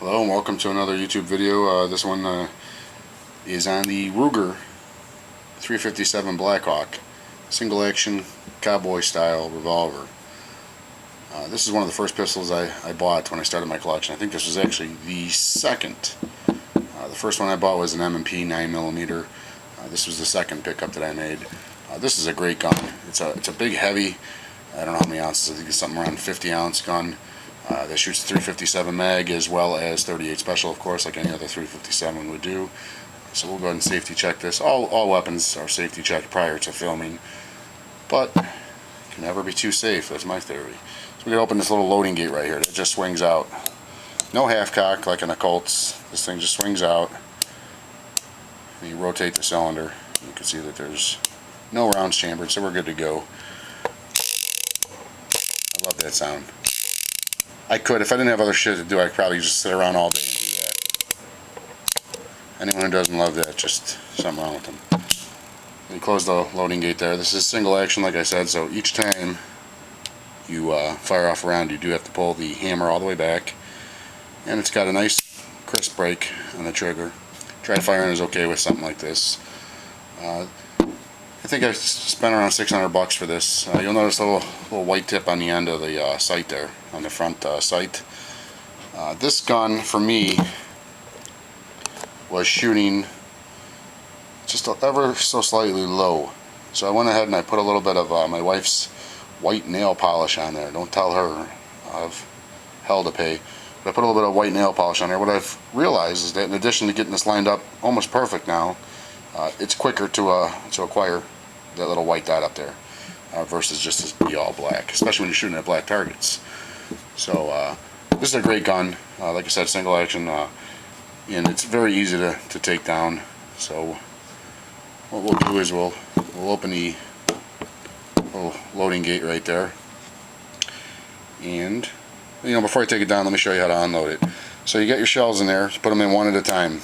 Hello and welcome to another YouTube video. This one is on the Ruger 357 Blackhawk single action cowboy style revolver. This is one of the first pistols I bought when I started my collection. I think this was actually the second. The first one I bought was an M&P 9mm. This was the second pickup that I made. This is a great gun. It's a big, heavy, I don't know how many ounces, I think it's something around 50 ounce gun. That shoots 357 mag as well as 38 special, of course, like any other 357 would do. So we'll go ahead and safety check this. All weapons are safety checked prior to filming, but you can never be too safe. That's my theory. So we're going to open this little loading gate right here. It just swings out. No half cock like in a Colts. This thing just swings out. And you rotate the cylinder. You can see that there's no rounds chambered, so we're good to go. I love that sound. I could, if I didn't have other shit to do, I'd probably just sit around all day and do that. Anyone who doesn't love that, just something wrong with them. You close the loading gate there. This is single action, like I said, so each time you fire off a round, you do have to pull the hammer all the way back. And it's got a nice crisp break on the trigger. Dry firing is okay with something like this. I think I spent around $600 for this. You'll notice a little white tip on the end of the sight there, on the front sight. This gun, for me, was shooting just ever so slightly low. So I went ahead and I put a little bit of my wife's white nail polish on there. Don't tell her, I've hell to pay. But I put a little bit of white nail polish on there. What I've realized is that in addition to getting this lined up almost perfect now, it's quicker to acquire that little white dot up there versus just to be all black, especially when you're shooting at black targets. So this is a great gun. Like I said, single action, and it's very easy to take down. So what we'll do is we'll open the little loading gate right there, and before I take it down, let me show you how to unload it. So you get your shells in there, put them in one at a time.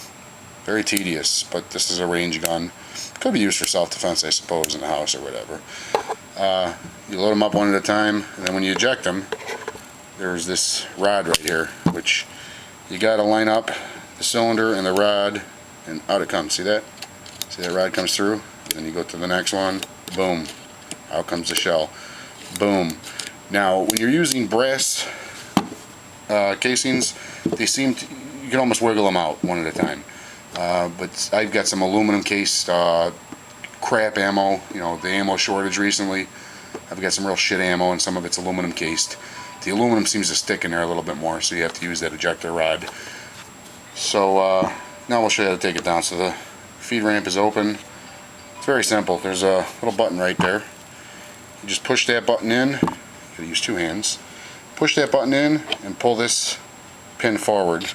Very tedious, but this is a range gun. Could be used for self-defense, I suppose, in the house or whatever. You load them up one at a time, and then when you eject them, there's this rod right here, which you got to line up the cylinder and the rod, and out it comes. See that? See that rod comes through? And then you go to the next one. Boom. Out comes the shell. Boom. Now, when you're using brass casings, they you can almost wiggle them out one at a time. But I've got some aluminum cased crap ammo, the ammo shortage recently. I've got some real shit ammo and some of it's aluminum cased. The aluminum seems to stick in there a little bit more, so you have to use that ejector rod. So now we'll show you how to take it down. So the feed ramp is open. It's very simple. There's a little button right there. You just push that button in. You gotta use two hands. Push that button in and pull this pin forward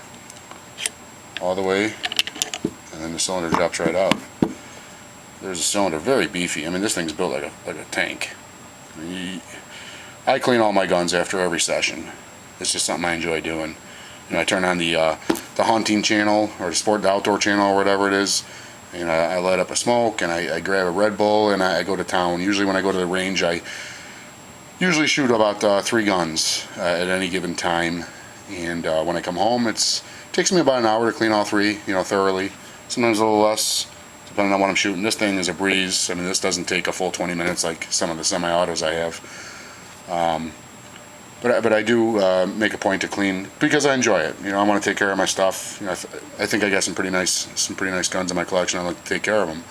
all the way, and then the cylinder drops right out. There's a cylinder, very beefy. I mean, this thing's built like a tank. I clean all my guns after every session. It's just something I enjoy doing. I turn on the hunting channel or the outdoor channel or whatever it is, and I light up a smoke and I grab a Red Bull and I go to town. Usually when I go to the range, I usually shoot about 3 guns at any given time, and when I come home, it takes me about an hour to clean all 3, thoroughly. Sometimes a little less, depending on what I'm shooting. This thing is a breeze. I mean, this doesn't take a full 20 minutes like some of the semi-autos I have. But I do make a point to clean because I enjoy it. I want to take care of my stuff. I think I got some pretty nice guns in my collection. I like to take care of them.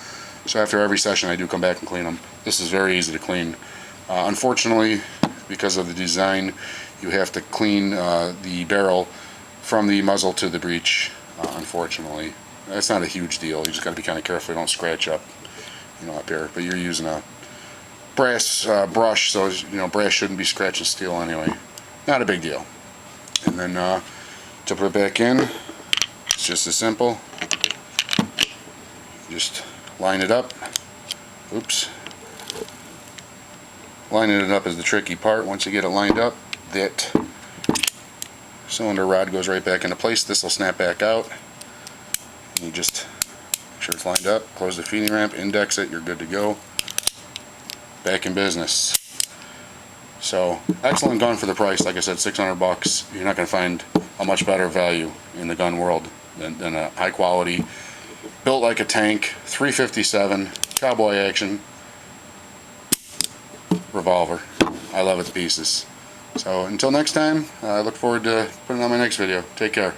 So after every session, I do come back and clean them. This is very easy to clean. Unfortunately, because of the design, you have to clean the barrel from the muzzle to the breech. Unfortunately, that's not a huge deal. You just got to be kind of careful you don't scratch up, up here. But you're using a brass brush, so brass shouldn't be scratching steel anyway. Not a big deal. And then to put it back in, it's just as simple. Just line it up. Oops. Lining it up is the tricky part. Once you get it lined up, that cylinder rod goes right back into place. This will snap back out. You just make sure it's lined up, close the feeding ramp, index it, you're good to go. Back in business. So, excellent gun for the price. Like I said, $600. You're not going to find a much better value in the gun world than a high quality, built like a tank, 357 cowboy action revolver. I love it to pieces. So until next time, I look forward to putting on my next video. Take care.